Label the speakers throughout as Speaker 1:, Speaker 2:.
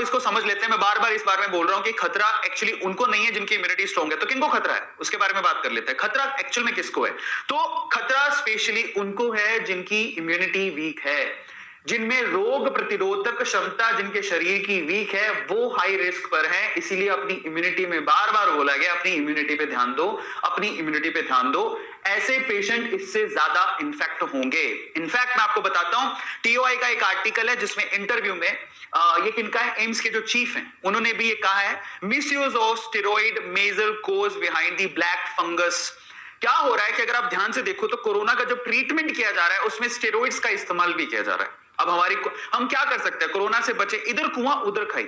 Speaker 1: इसको समझ लेते हैं। मैं बार बार इस बारे में बोल रहा हूं कि खतरा एक्चुअली उनको नहीं है जिनकी इम्यूनिटी स्ट्रांग है। तो किनको खतरा है उसके बारे में बात कर लेते हैं। खतरा एक्चुअल में किसको है? तो खतरा स्पेशली उनको है जिनकी इम्यूनिटी वीक है, जिनमें रोग प्रतिरोधक क्षमता जिनके शरीर की वीक है, वो हाई रिस्क पर है। इसीलिए अपनी इम्यूनिटी में बार बार बोला गया अपनी इम्यूनिटी पे ध्यान दो, अपनी इम्यूनिटी पे ध्यान दो। ऐसे पेशेंट इससे ज्यादा इन्फेक्ट होंगे। इनफैक्ट मैं आपको बताता हूं, टीओआई का एक आर्टिकल है जिसमें इंटरव्यू में ये किनका है, एम्स के जो चीफ हैं, उन्होंने भी ये कहा है, misuse of steroid major cause behind the black fungus. क्या हो रहा है कि अगर आप ध्यान से देखो तो कोरोना का जो ट्रीटमेंट किया जा रहा है उसमें स्टेरॉइड्स का इस्तेमाल भी किया जा रहा है। अब हम क्या कर सकते हैं? कोरोना से बचे, इधर कुआं उधर खाई।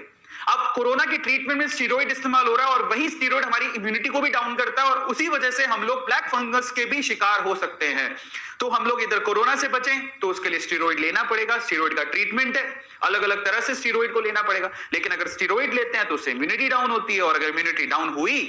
Speaker 1: अब कोरोना के ट्रीटमेंट में स्टेरॉइड इस्तेमाल हो रहा है और वही स्टेरॉइड हमारी इम्यूनिटी को भी डाउन करता है और उसी वजह से हम लोग ब्लैक फंगस के भी शिकार हो सकते हैं। तो हम लोग इधर कोरोना से बचें तो उसके लिए स्टेरॉइड लेना पड़ेगा। स्टेरॉइड का ट्रीटमेंट है, अलग अलग तरह से स्टेरॉइड को लेना पड़ेगा। लेकिन अगर स्टेरॉइड लेते हैं तो उससे इम्यूनिटी डाउन होती है और अगर इम्यूनिटी डाउन हुई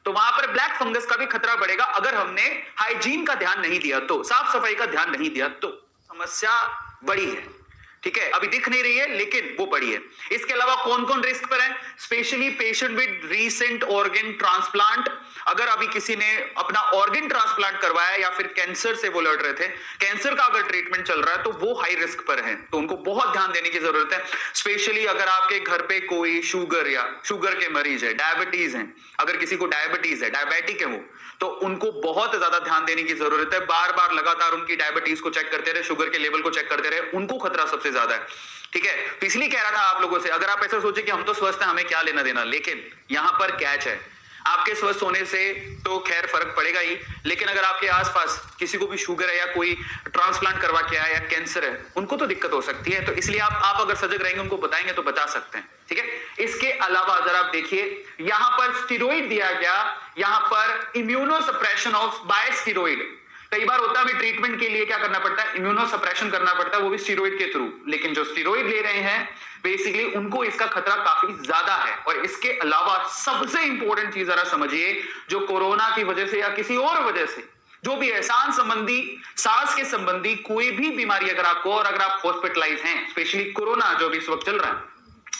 Speaker 1: तो वहां पर ब्लैक फंगस का भी खतरा बढ़ेगा। अगर हमने हाइजीन का ध्यान नहीं दिया तो, साफ सफाई का ध्यान नहीं दिया तो समस्या बड़ी है। ठीक है, अभी दिख नहीं रही है लेकिन वो बड़ी है। इसके अलावा कौन कौन रिस्क पर है? Specially patient with recent organ transplant. अगर अभी किसी ने अपना ऑर्गन ट्रांसप्लांट करवाया या फिर कैंसर से वो लड़ रहे थे, कैंसर का अगर ट्रीटमेंट चल रहा है तो वो हाई रिस्क पर है, तो उनको बहुत ध्यान देने की जरूरत है। स्पेशली अगर आपके घर पे कोई शुगर या शुगर के मरीज है, डायबिटीज है, अगर किसी को डायबिटीज है, डायबिटिक है वो, तो उनको बहुत ज्यादा ध्यान देने की जरूरत है। बार बार लगातार उनकी डायबिटीज को चेक करते रहे, शुगर के लेवल को चेक करते रहे, उनको खतरा सबसे ज्यादा है। ठीक है, तो इसलिए कह रहा था आप लोगों से, अगर आप ऐसा सोचे कि हम तो स्वस्थ हैं, हमें क्या लेना देना, लेकिन यहां पर कैच है, आपके स्वस्थ होने से तो खैर फर्क पड़ेगा ही, लेकिन अगर आपके आसपास किसी को भी शुगर है या कोई ट्रांसप्लांट करवा के आया या कैंसर है, उनको तो दिक्कत हो सकती है। तो इसलिए आप अगर सजग रहेंगे, उनको बताएंगे तो बचा सकते हैं। ठीक है, इसके अलावा अगर आप देखिए, यहां पर स्टेरॉइड दिया गया, यहां पर immunosuppression of by steroid. कई बार होता है ट्रीटमेंट के लिए क्या करना पड़ता है, इम्यूनो सप्रेशन करना पड़ता है, वो भी स्टेरॉइड के थ्रू। लेकिन जो स्टेरॉइड ले रहे हैं बेसिकली उनको इसका खतरा काफी ज्यादा है। और इसके अलावा सबसे इंपॉर्टेंट चीज जरा समझिए, जो कोरोना की वजह से या किसी और वजह से जो भी है, सांस के संबंधी कोई भी बीमारी अगर आपको, और अगर आप हॉस्पिटलाइज हैं, स्पेशली कोरोना जो भी इस वक्त चल रहा है,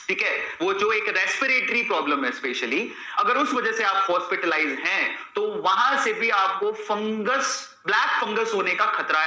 Speaker 1: ठीक है, वो जो एक रेस्पिरेटरी प्रॉब्लम है स्पेशली, अगर उस वजह से आप हॉस्पिटलाइज हैं तो वहां से भी आपको फंगस, ब्लैक फंगस होने का खतरा है।